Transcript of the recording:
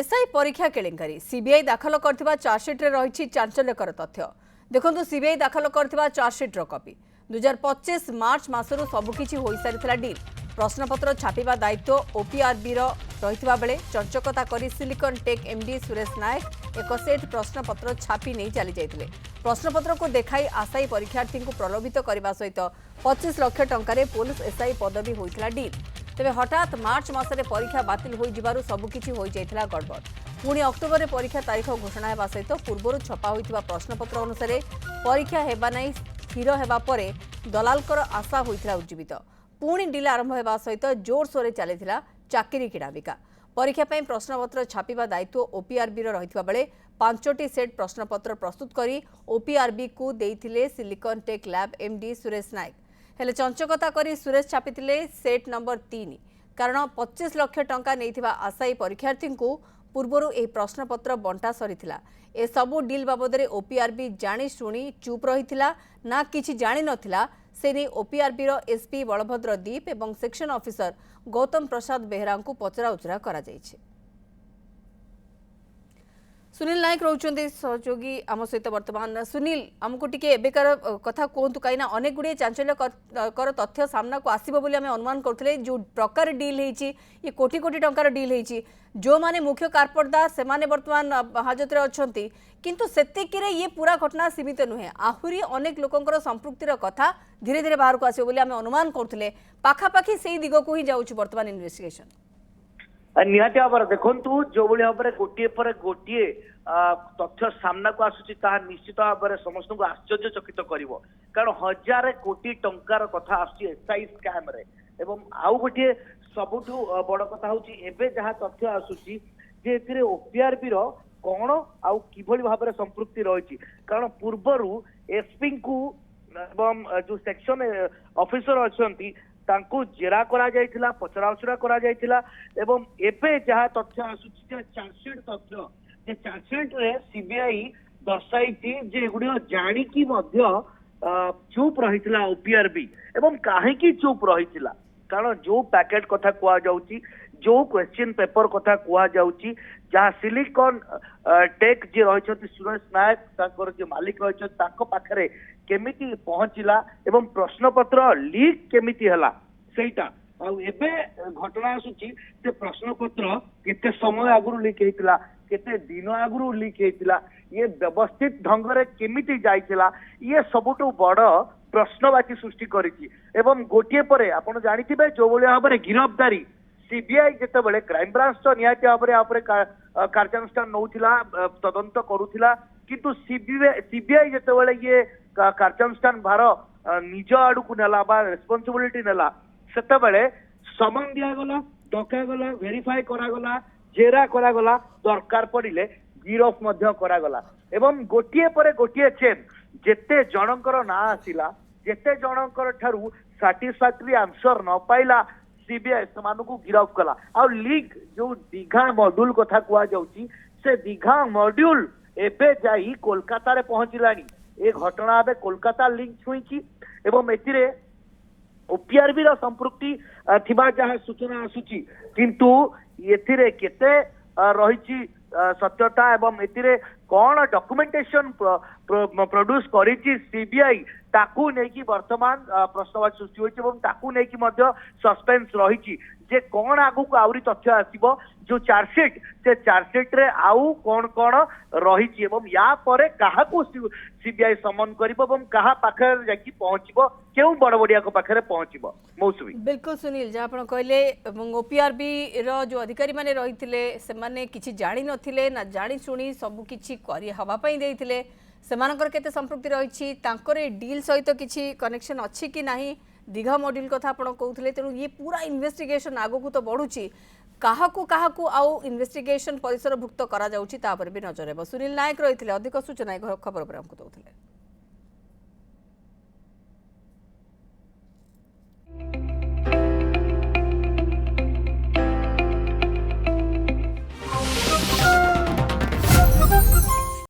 SI परीक्षा केलेंकारी CBI दाखल करथिबा chargesheet रे रहिछि चांचल्यकर तथ्य। देखंतु सीबीआई दाखल करथिबा चार्जसीट रो कॉपी 2025 मार्च मासरु सबुकिछि होई सारिथिला डील। प्रश्नपत्र छापिबा दायित्व ओपीआरबी रो रहिथिबा बेले चंचकता करी सिलिकॉन टेक एमडी सुरेश नायक एक सेट प्रश्नपत्र छापी नहीं चली जाइथिले। प्रश्नपत्र को देखाई आशायी परीक्षार्थी को प्रलोभित करने सहित 25 लाख टंकार पुलिस एसआई पदवी होइथिला डील। तेबे हठात मार्च मासरे परीक्षा बातिल होई जिबारु सबुकिछि होई जाइथिला गड़बड़। पुणी अक्टोबर में परीक्षा तारीख घोषणा हेबा सहित पूर्व छपा होइथिबा प्रश्नपत्र अनुसार परीक्षा हेबा नहीं स्थिर हेबा परे दलालकर आशा होइथिला उज्जीवित। पुणी डील आरंभ हेबा सहित जोरसोरे चलिथिला चाकरी किणाबिका। परीक्षा ପାଇଁ प्रश्नपत्र छापिबा दायित्व ओपीआरबी रहिथिबा बेले 5टी सेट प्रश्नपत्र प्रस्तुत करी ओपीआरबी को देइथिले Silicon Tech Lab MD Suresh Nayak. हेले चंचकता करी सुरेश छापिथिले सेट नंबर 3 कारण 25 लाख टंका नैथिबा आशायी परीक्षार्थी को पूर्वरु ए प्रश्नपत्र बंटा सरीथिला। ए सबु डील बाबदरे ओपीआरबी जानी शुणी चुप रहिथिला ना किछि जानि नथिला। से ओपीआरबी एसपी बलभद्र दीप एवं सेक्शन ऑफिसर गौतम प्रसाद बेहरा को पचराउचरा करा जायछि। सुनील नायक रोचंदी सहयोगी आम सहित वर्तमान। सुनील आमको टिके एबेकार कथा कहतु कहीं अनेक गुड़े चांचल्यकर तथ्य सामना को आसब बोली आम अनुमान करते जो प्रकार डील होती ये कोटी कोटी टंकार डील होती जो माने मुख्य कारपटदार से माने वर्तमान हाजत अच्छा किंतु सेतिक ये पूरा घटना सीमित नुहे आहरी अनेक लोकंकर संपृक्तिर कथा धीरे धीरे बाहर को आसब बोली आम अनुमान करते पाखापाखि से दिग को ही जाऊँ बर्तमान इन्वेस्टिगेशन निहाती भाव देखु जो भाव में गोटे पर गोटे तथ्य सामना को आसूची निश्चित भाव में समस्त को आश्चर्यचकित कर कारण 1000 कोटी टंकार कथा आसआई स्कैम रे एवं आउ गोटे सबुठु बड़ कथा होची एबे जहाँ तथ्य आसूची जे एथिरे ओपीआरबी रो कौन आउ किभली भाव में संपृक्ति रही कारण पूर्वरु एसपी को एवं जो सेक्शन ऑफिसर अच्छी तांको जेरा करा जायथिला पचराउचरा करा जायथिला एवं एबे जहाँ तथ्य आसूची चार्जसीट तथ्य जे चार्जसीट रे सीबीआई दर्शाई जे गुड़िया जानिकी मध्य चुप रहिथिला ओपीआरबी एवं काहेकी चुप रहिथिला कारण जो पैकेट कथा कुआ जाउची जो क्वेश्चन पेपर कथा कुआ जाउची जहाँ सिलिकॉन टेक जे रहिछथि सुरेश नायक ताकर जे मालिक रहिछथि ताको पाखरे केमिति पहुंचिला एवं प्रश्नपत्र लीक केमिति हला सेटा आउ एबे घटना आसुची से प्रश्नपत्र केते समय आगुरु लीक हेतिला केते दिन आगुरु लीक हेतिला ये व्यवस्थित ढंग रे केमिति जाइतिला ये सबुटु बड़ प्रश्नवाची सृष्टि करिछि एवं गोटिए परे आपण जानिथिबे जो भली भाव में गिरफ्तारी सीबीआई जेते बेले क्राइम ब्रांच तो निहाती भाव में आपरे कार्यानुष्ठान नौथिला तदंत करूथिला किंतु सीबीआई जेते बेले ये कार्यानुष्ठान भार निज आड़ू को नेला बा रेस्पॉन्सिबिलिटी नेला सेते बेले समन दिया गला डका गला वेरीफाई करा गला जेरा करा गला दरकार पड़िले गिरफ मध्य करा गला एवं गोटिए परे गोटिए चेन जेते जनकर ना आसिला जेते जनकर ठारू सैटिस्फैक्टरी आंसर न पाइला सीबीआई को गिरफ कला आ लीग जो दीघा मॉड्यूल कथा कुआ जाउची से दीघा मॉड्यूल एबे जाई कोलकाता रे पहुंचिलानी ए घटना एबे कोलकाता लिंक छुईची एवं एतिरे ओपीआरबी रा संपृक्ति थिबा जहाँ सूचना आसुची किंतु एथिरे केते रहिची सत्यता एवं एतिरे कौन डॉक्यूमेंटेशन प्रोड्यूस करिची सीबीआई ताकू नेकी वर्तमान प्रश्नवाची सृष्टि होइछि एवं ताकू नेकी मध्य सस्पेंस रहिछि जे कौन आगु को आउरी तथ्य आसीबो जो चार्जसीट से चार्जसीट रे आउ कौन कौन रहिछि एवं या परे काहा को सीबीआई समन करिबो एवं काहा पाखरे जाकी पहुंचिबो केउ बड़ बड़िया को पाखरे पहुंचिबो मौसुमी बिल्कुल सुनील जहाँ आप कहले ओपीआरबी रो जो अधिकारी माने रहिथिले से माने किछि जानि नथिले ना जानि सुनी सब किछि करि हवा पई देइथिले सेमानकर केते संपृक्ति रही तांकर डील सहित किछि कनेक्शन अच्छी कि नहीं दीघा मॉड्यूल कथा आप कहते तेणु ये पूरा इन्वेस्टिगेशन आगू तो बढ़ुची काहाकू आउ इन्वेस्टिगेशन परिसरभुक्त करा जाउची तापर भी नजर हेबो। सुनील नायक रही अधिक सूचना खबर पर हमको दौले।